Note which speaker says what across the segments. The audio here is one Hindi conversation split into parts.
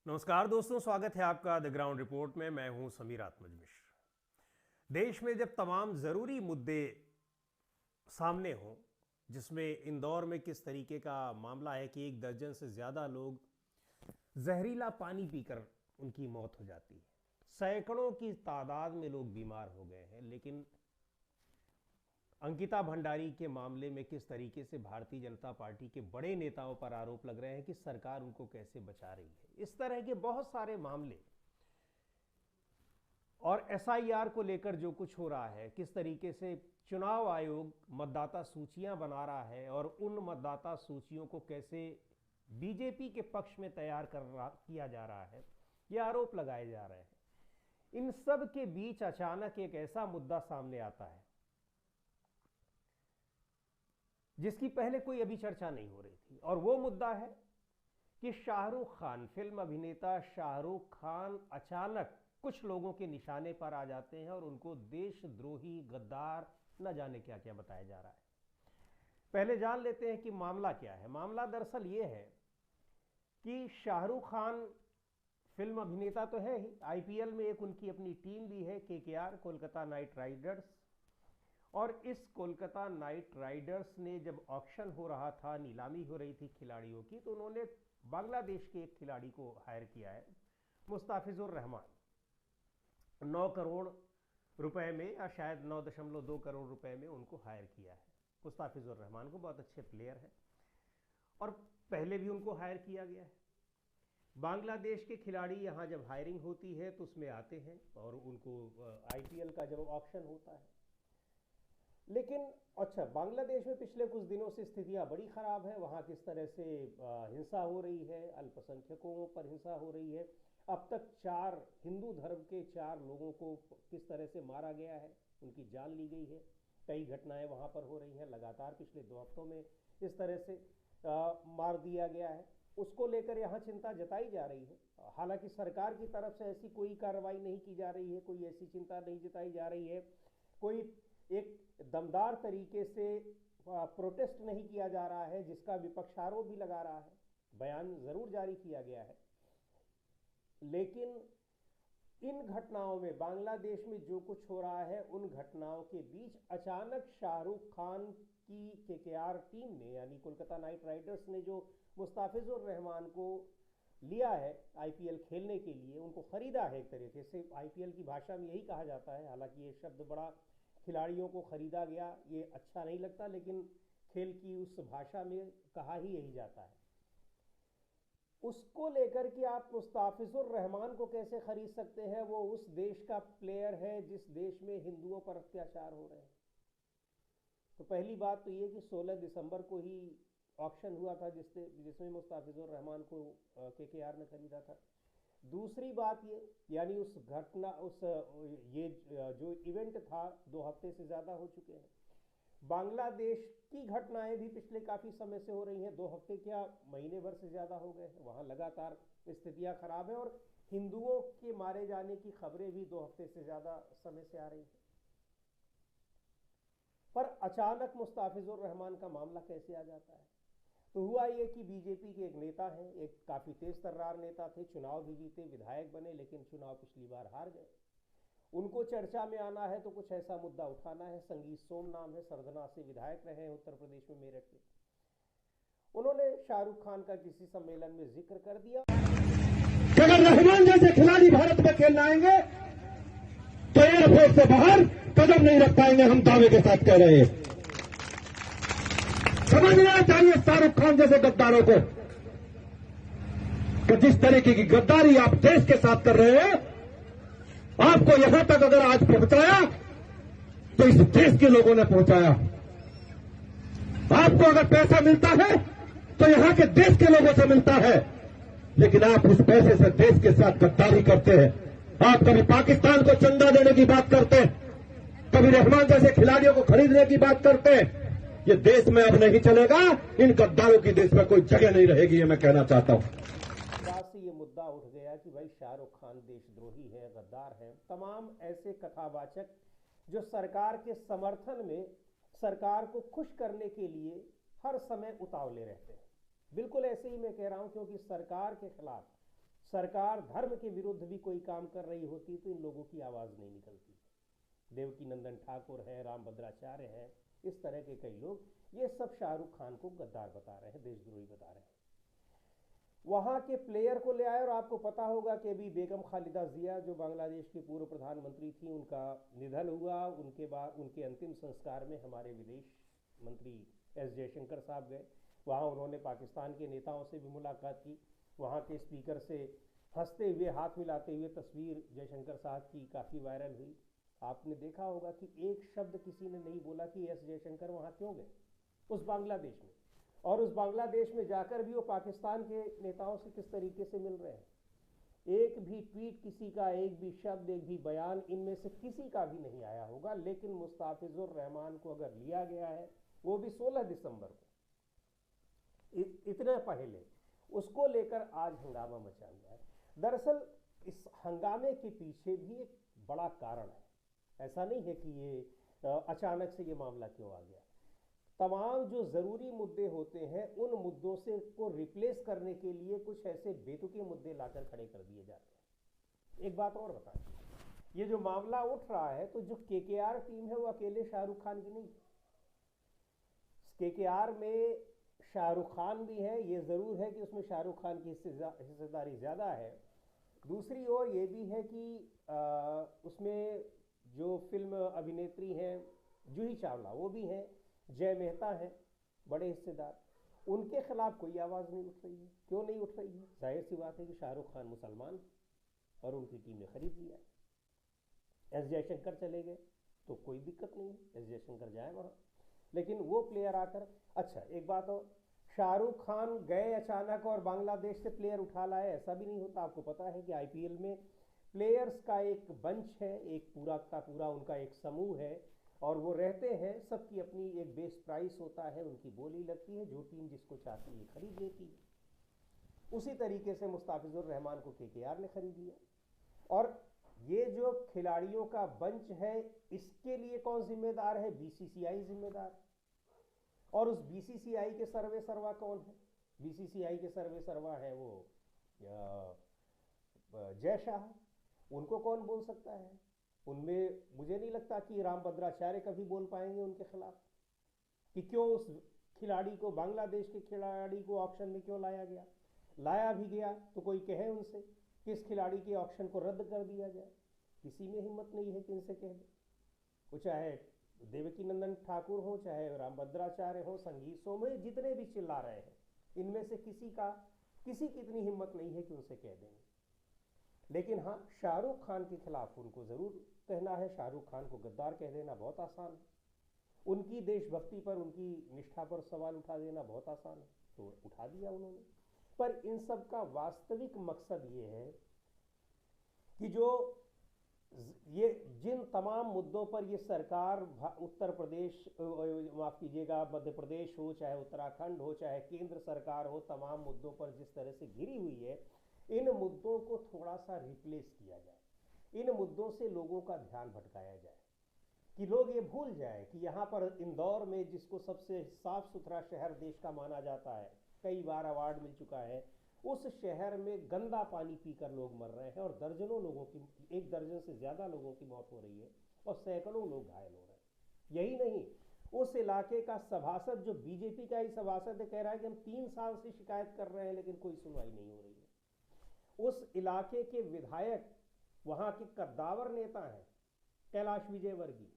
Speaker 1: नमस्कार दोस्तों, स्वागत है आपका द ग्राउंड रिपोर्ट में। मैं हूं समीर आत्मज मिश्र। देश में जब तमाम ज़रूरी मुद्दे सामने हों, जिसमें इंदौर में किस तरीके का मामला है कि 1 दर्जन से ज़्यादा लोग जहरीला पानी पीकर उनकी मौत हो जाती है, सैकड़ों की तादाद में लोग बीमार हो गए हैं, लेकिन अंकिता भंडारी के मामले में किस तरीके से भारतीय जनता पार्टी के बड़े नेताओं पर आरोप लग रहे हैं कि सरकार उनको कैसे बचा रही है। इस तरह के बहुत सारे मामले और एसआईआर को लेकर जो कुछ हो रहा है, किस तरीके से चुनाव आयोग मतदाता सूचियां बना रहा है और उन मतदाता सूचियों को कैसे बीजेपी के पक्ष में तैयार किया जा रहा है, ये आरोप लगाए जा रहे हैं। इन सब के बीच अचानक एक ऐसा मुद्दा सामने आता है जिसकी पहले कोई अभी चर्चा नहीं हो रही थी, और वो मुद्दा है कि शाहरुख खान, फिल्म अभिनेता शाहरुख खान अचानक कुछ लोगों के निशाने पर आ जाते हैं और उनको देशद्रोही, गद्दार, न जाने क्या क्या बताया जा रहा है। पहले जान लेते हैं कि मामला क्या है। मामला दरअसल ये है कि शाहरुख खान फिल्म अभिनेता तो है ही, आईपीएल में एक उनकी अपनी टीम भी है, केकेआर, कोलकाता नाइट राइडर्स। और इस कोलकाता नाइट राइडर्स ने जब ऑक्शन हो रहा था, नीलामी हो रही थी खिलाड़ियों की, तो उन्होंने बांग्लादेश के एक खिलाड़ी को हायर किया है, मुस्ताफिजुर रहमान। 9 करोड़ रुपए में, या शायद 9.2 करोड़ रुपए में उनको हायर किया है। मुस्ताफिजुर रहमान को बहुत अच्छे प्लेयर हैं और पहले भी उनको हायर किया गया है। बांग्लादेश के खिलाड़ी यहाँ जब हायरिंग होती है तो उसमें आते हैं और उनको आईपीएल का जब ऑक्शन होता है। लेकिन अच्छा, बांग्लादेश में पिछले कुछ दिनों से स्थितियां बड़ी खराब है। वहाँ किस तरह से हिंसा हो रही है, अल्पसंख्यकों पर हिंसा हो रही है। अब तक 4 हिंदू धर्म के 4 लोगों को किस तरह से मारा गया है, उनकी जान ली गई है। कई घटनाएं वहाँ पर हो रही हैं लगातार, पिछले 2 हफ्तों में इस तरह से मार दिया गया है। उसको लेकर यहाँ चिंता जताई जा रही है। हालांकि सरकार की तरफ से ऐसी कोई कार्रवाई नहीं की जा रही है, कोई ऐसी चिंता नहीं जताई जा रही है, कोई एक दमदार तरीके से प्रोटेस्ट नहीं किया जा रहा है जिसका विपक्ष आरोप भी लगा रहा है। बयान जरूर जारी किया गया है, लेकिन इन घटनाओं में, बांग्लादेश में जो कुछ हो रहा है, उन घटनाओं के बीच अचानक शाहरुख खान की केकेआर टीम ने, यानी कोलकाता नाइट राइडर्स ने, जो मुस्ताफिजुर रहमान को लिया है आईपीएल खेलने के लिए, उनको खरीदा है। एक तरीके से आईपीएल की भाषा में यही कहा जाता है। हालांकि ये शब्द बड़ा, खिलाड़ियों को खरीदा गया, ये अच्छा नहीं लगता, लेकिन खेल की उस भाषा में कहा ही यही जाता है। उसको लेकर कि आप मुस्ताफिजुर रहमान को कैसे खरीद सकते हैं? वो उस देश का प्लेयर है जिस देश में हिंदुओं पर अत्याचार हो रहे हैं। तो पहली बात तो ये कि 16 दिसंबर को ही ऑक्शन हुआ था जिसमें मुस्ताफिजुर रहमान को केकेआर ने खरीदा था। दूसरी बात ये, यानी उस घटना, ये जो इवेंट था 2 हफ्ते से ज़्यादा हो चुके हैं। बांग्लादेश की घटनाएं भी पिछले काफ़ी समय से हो रही हैं, 2 हफ्ते क्या, महीने भर से ज़्यादा हो गए हैं। वहाँ लगातार स्थितियाँ खराब हैं और हिंदुओं के मारे जाने की खबरें भी 2 हफ्ते से ज़्यादा समय से आ रही हैं। पर अचानक मुस्ताफिजुर रहमान का मामला कैसे आ जाता है? तो हुआ ये कि बीजेपी के एक नेता हैं, एक काफ़ी तेज तर्रार नेता थे, चुनाव भी जीते, विधायक बने, लेकिन चुनाव पिछली बार हार गए। उनको चर्चा में आना है तो कुछ ऐसा मुद्दा उठाना है। संगीत सोम नाम है, सरधना से विधायक रहे हैं उत्तर प्रदेश में, मेरठ में। उन्होंने शाहरुख खान का किसी सम्मेलन में जिक्र कर दिया
Speaker 2: कि अगर रहमान जैसे खिलाड़ी भारत में खेलने आएंगे तो एयरफोर्स से बाहर कदम नहीं रख पाएंगे, हम दावे के साथ कह रहे हैं। समझना चाहिए शाहरुख खान जैसे गद्दारों को कि जिस तरीके की गद्दारी आप देश के साथ कर रहे हैं, आपको यहां तक अगर आज पहुंचाया तो इस देश के लोगों ने पहुंचाया। आपको अगर पैसा मिलता है तो यहां के देश के लोगों से मिलता है, लेकिन आप उस पैसे से देश के साथ गद्दारी करते हैं। आप कभी पाकिस्तान को चंदा देने की बात करते हैं, कभी रहमान जैसे खिलाड़ियों को खरीदने की बात करते हैं। ये देश में अब नहीं चलेगा, इन गद्दारों की देश में कोई जगह नहीं रहेगी, ये मैं कहना चाहता हूं।
Speaker 1: से ये मुद्दा उठ गया कि भाई शाहरुख खान देशद्रोही है, गद्दार है। तमाम ऐसे कथावाचक जो सरकार के समर्थन में, सरकार को खुश करने के लिए हर समय उतावले रहते हैं। बिल्कुल ऐसे ही मैं कह रहा हूं, क्योंकि सरकार के खिलाफ सरकार धर्म के विरुद्ध भी कोई काम कर रही होती तो इन लोगों की आवाज़ नहीं निकलती। देवकी नंदन ठाकुर हैं, रामभद्राचार्य हैं, इस तरह के कई लोग, ये सब शाहरुख खान को गद्दार बता रहे हैं, देशद्रोही बता रहे हैं। वहाँ के प्लेयर को ले आए, और आपको पता होगा कि अभी बेगम खालिदा जिया जो बांग्लादेश की पूर्व प्रधानमंत्री थी, उनका निधन हुआ। उनके बाद उनके अंतिम संस्कार में हमारे विदेश मंत्री एस जयशंकर साहब गए। वहाँ उन्होंने पाकिस्तान के नेताओं से भी मुलाकात की। वहाँ के स्पीकर से हंसते हुए, हाथ मिलाते हुए तस्वीर जयशंकर साहब की काफ़ी वायरल हुई। आपने देखा होगा कि एक शब्द किसी ने नहीं बोला कि एस जयशंकर वहाँ क्यों गए उस बांग्लादेश में, और उस बांग्लादेश में जाकर भी वो पाकिस्तान के नेताओं से किस तरीके से मिल रहे हैं। एक भी ट्वीट किसी का, एक भी शब्द, एक भी बयान इनमें से किसी का भी नहीं आया होगा। लेकिन मुस्ताफिजुर रहमान को अगर लिया गया है, वो भी 16 दिसंबर को, इतना पहले, उसको लेकर आज हंगामा मचा हुआ है। दरअसल इस हंगामे के पीछे भी एक बड़ा कारण है। ऐसा नहीं है कि ये अचानक से ये मामला क्यों आ गया। तमाम जो ज़रूरी मुद्दे होते हैं, उन मुद्दों से को रिप्लेस करने के लिए कुछ ऐसे बेतुके मुद्दे लाकर खड़े कर दिए जाते हैं। एक बात और बताएं, ये जो मामला उठ रहा है, तो जो केकेआर टीम है वो अकेले शाहरुख खान की नहीं। केकेआर में शाहरुख खान भी है, ये ज़रूर है कि उसमें शाहरुख खान की हिस्सेदारी ज़्यादा है। दूसरी ओर ये भी है कि उसमें जो फिल्म अभिनेत्री हैं जूही चावला, वो भी हैं, जय मेहता हैं बड़े हिस्सेदार। उनके खिलाफ कोई आवाज़ नहीं उठ रही है। क्यों नहीं उठ रही है? जाहिर सी बात है कि शाहरुख खान मुसलमान और उनकी टीम ने खरीद लिया है। एस जयशंकर चले गए तो कोई दिक्कत नहीं है, एस जयशंकर जाए वहाँ, लेकिन वो प्लेयर आकर, अच्छा एक बात और, शाहरुख खान गए अचानक और बांग्लादेश से प्लेयर उठा लाए, ऐसा भी नहीं होता। आपको पता है कि आईपीएल में प्लेयर्स का एक बंच है, एक पूरा का पूरा उनका एक समूह है, और वो रहते हैं, सबकी अपनी एक बेस प्राइस होता है, उनकी बोली लगती है, जो टीम जिसको चाहती है खरीद लेती है। उसी तरीके से मुस्ताफिजुर रहमान को केकेआर ने खरीद लिया। और ये जो खिलाड़ियों का बंच है, इसके लिए कौन जिम्मेदार है? बीसीसीआई जिम्मेदार। और उस बीसीसीआई के सर्वे सर्वा कौन है? बीसीसीआई के सर्वे सर्वा है वो जय शाह। उनको कौन बोल सकता है? उनमें मुझे नहीं लगता कि रामभद्राचार्य कभी बोल पाएंगे उनके खिलाफ कि क्यों उस खिलाड़ी को, बांग्लादेश के खिलाड़ी को ऑक्शन में क्यों लाया गया। लाया भी गया तो कोई कहे उनसे कि इस खिलाड़ी के ऑक्शन को रद्द कर दिया जाए। किसी में हिम्मत नहीं है कि इनसे कह दे। वो चाहे देवकी नंदन ठाकुर हो, चाहे रामभद्राचार्य हो, संगीत सोमेश, जितने भी चिल्ला रहे हैं, इनमें से किसी की इतनी हिम्मत नहीं है कि उनसे कह देंगे। लेकिन हाँ, शाहरुख खान के खिलाफ उनको ज़रूर कहना है। शाहरुख खान को गद्दार कह देना बहुत आसान है। उनकी देशभक्ति पर, उनकी निष्ठा पर सवाल उठा देना बहुत आसान है, तो उठा दिया उन्होंने। पर इन सब का वास्तविक मकसद ये है कि ये जिन तमाम मुद्दों पर ये सरकार, उत्तर प्रदेश, माफ़ कीजिएगा, मध्य प्रदेश हो, चाहे उत्तराखंड हो, चाहे केंद्र सरकार हो, तमाम मुद्दों पर जिस तरह से घिरी हुई है, इन मुद्दों को थोड़ा सा रिप्लेस किया जाए। इन मुद्दों से लोगों का ध्यान भटकाया जाए कि लोग ये भूल जाएं कि यहाँ पर इंदौर में, जिसको सबसे साफ सुथरा शहर देश का माना जाता है, कई बार अवार्ड मिल चुका है, उस शहर में गंदा पानी पीकर लोग मर रहे हैं और दर्जनों लोगों की, 1 दर्जन से ज़्यादा लोगों की मौत हो रही है और सैकड़ों लोग घायल हो रहे हैं। यही नहीं, उस इलाके का सभासद, जो बीजेपी का ही सभासद है, कह रहा है कि हम 3 साल से शिकायत कर रहे हैं लेकिन कोई सुनवाई नहीं हो रही है। उस इलाके के विधायक, वहाँ के कद्दावर नेता हैं कैलाश विजयवर्गीय,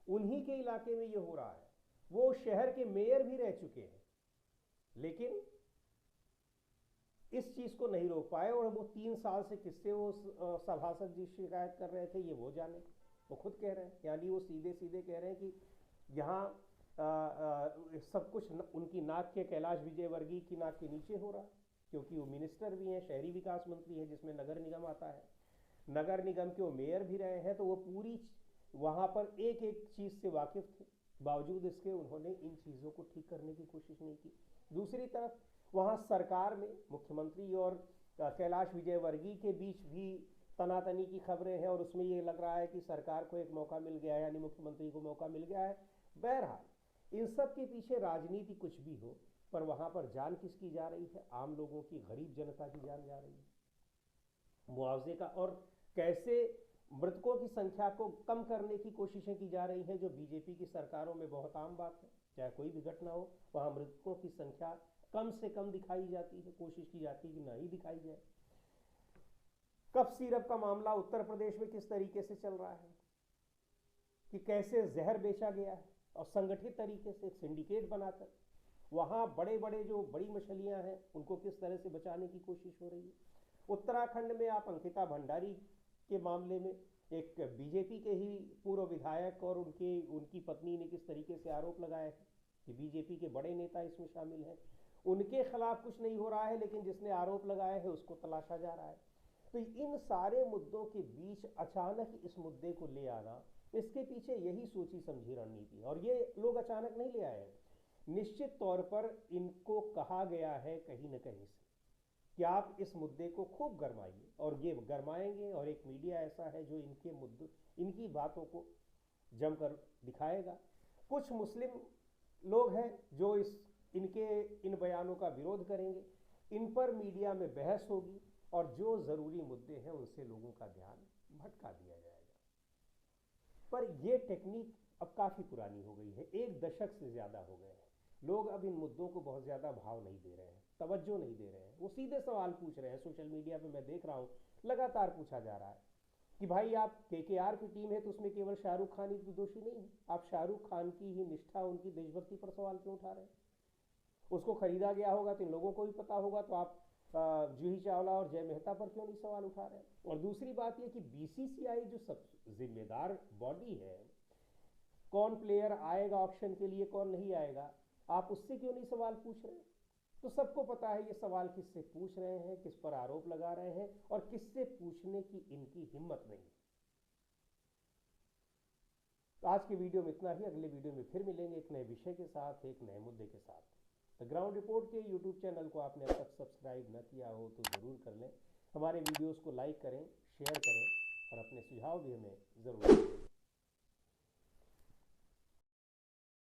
Speaker 1: उन्हीं के इलाके में ये हो रहा है। वो शहर के मेयर भी रह चुके हैं, लेकिन इस चीज को नहीं रोक पाए। और वो 3 साल से किससे वो सभासद जी शिकायत कर रहे थे, ये वो जाने। वो खुद कह रहे हैं, यानी वो सीधे सीधे कह रहे हैं कि यहाँ सब कुछ उनकी नाक के, कैलाश विजयवर्गीय की नाक के नीचे हो रहा है, क्योंकि वो मिनिस्टर भी हैं, शहरी विकास मंत्री हैं, जिसमें नगर निगम आता है, नगर निगम के वो मेयर भी रहे हैं, तो वो पूरी वहाँ पर एक एक चीज़ से वाकिफ थे। बावजूद इसके उन्होंने इन चीज़ों को ठीक करने की कोशिश नहीं की। दूसरी तरफ वहाँ सरकार में मुख्यमंत्री और कैलाश विजयवर्गीय के बीच भी तनातनी की खबरें हैं, और उसमें ये लग रहा है कि सरकार को एक मौका मिल गया है, यानी मुख्यमंत्री को मौका मिल गया है। बहरहाल इन सब के पीछे राजनीति कुछ भी हो, पर वहाँ पर जान किसकी जा रही है? आम लोगों की, गरीब जनता की जान जा रही है। मुआवजे का, और कैसे मृतकों की संख्या को कम करने की कोशिशें की जा रही हैं, जो बीजेपी की सरकारों में बहुत आम बात है। चाहे कोई भी घटना हो, वहाँ मृतकों की संख्या कम से कम दिखाई जाती है, कोशिश की जाती है कि ना ही दिखाई जाए। कफ सिरप का मामला उत्तर प्रदेश में किस तरीके से चल रहा है, कि कैसे जहर बेचा गया है और संगठित तरीके से सिंडिकेट बनाकर वहाँ बड़े बड़े जो बड़ी मछलियाँ हैं उनको किस तरह से बचाने की कोशिश हो रही है। उत्तराखंड में आप अंकिता भंडारी के मामले में एक बीजेपी के ही पूर्व विधायक और उनकी पत्नी ने किस तरीके से आरोप लगाया है कि बीजेपी के बड़े नेता इसमें शामिल हैं। उनके खिलाफ कुछ नहीं हो रहा है, लेकिन जिसने आरोप लगाया है उसको तलाशा जा रहा है। तो इन सारे मुद्दों के बीच अचानक इस मुद्दे को ले आना, इसके पीछे यही सोची समझी रणनीति है। और ये लोग अचानक नहीं ले आए हैं, निश्चित तौर पर इनको कहा गया है कहीं न कहीं से कि आप इस मुद्दे को खूब गरमाइए, और ये गरमाएंगे। और एक मीडिया ऐसा है जो इनके मुद्दों, इनकी बातों को जमकर दिखाएगा। कुछ मुस्लिम लोग हैं जो इन बयानों का विरोध करेंगे, इन पर मीडिया में बहस होगी, और जो ज़रूरी मुद्दे हैं उनसे लोगों का ध्यान भटका दिया जाएगा। पर यह टेक्निक अब काफ़ी पुरानी हो गई है, 1 दशक से ज़्यादा हो गए हैं। लोग अब इन मुद्दों को बहुत ज़्यादा भाव नहीं दे रहे हैं, तवज्जो नहीं दे रहे हैं। वो सीधे सवाल पूछ रहे हैं। सोशल मीडिया पे मैं देख रहा हूँ लगातार पूछा जा रहा है कि भाई आप केकेआर की टीम है तो उसमें केवल शाहरुख खान ही दोषी नहीं है, आप शाहरुख खान की ही निष्ठा, उनकी देशभक्ति पर सवाल क्यों उठा रहे हैं? उसको खरीदा गया होगा तो इन लोगों को भी पता होगा, तो आप जूही चावला और जय मेहता पर क्यों नहीं सवाल उठा रहे हैं? और दूसरी बात यह कि बीसीसीआई जो सब जिम्मेदार बॉडी है, कौन प्लेयर आएगा ऑप्शन के लिए, कौन नहीं आएगा, आप उससे क्यों नहीं सवाल पूछ रहे? तो सबको पता है ये सवाल किससे पूछ रहे हैं, किस पर आरोप लगा रहे हैं, और किससे पूछने की इनकी हिम्मत नहीं। तो आज की वीडियो में इतना ही। अगले वीडियो में फिर मिलेंगे एक नए विषय के साथ, एक नए मुद्दे के साथ। द ग्राउंड रिपोर्ट के यूट्यूब चैनल को आपने अब तक सब्सक्राइब न किया हो तो ज़रूर कर लें। हमारे वीडियोस को लाइक करें, शेयर करें, और अपने सुझाव भी हमें ज़रूर दें।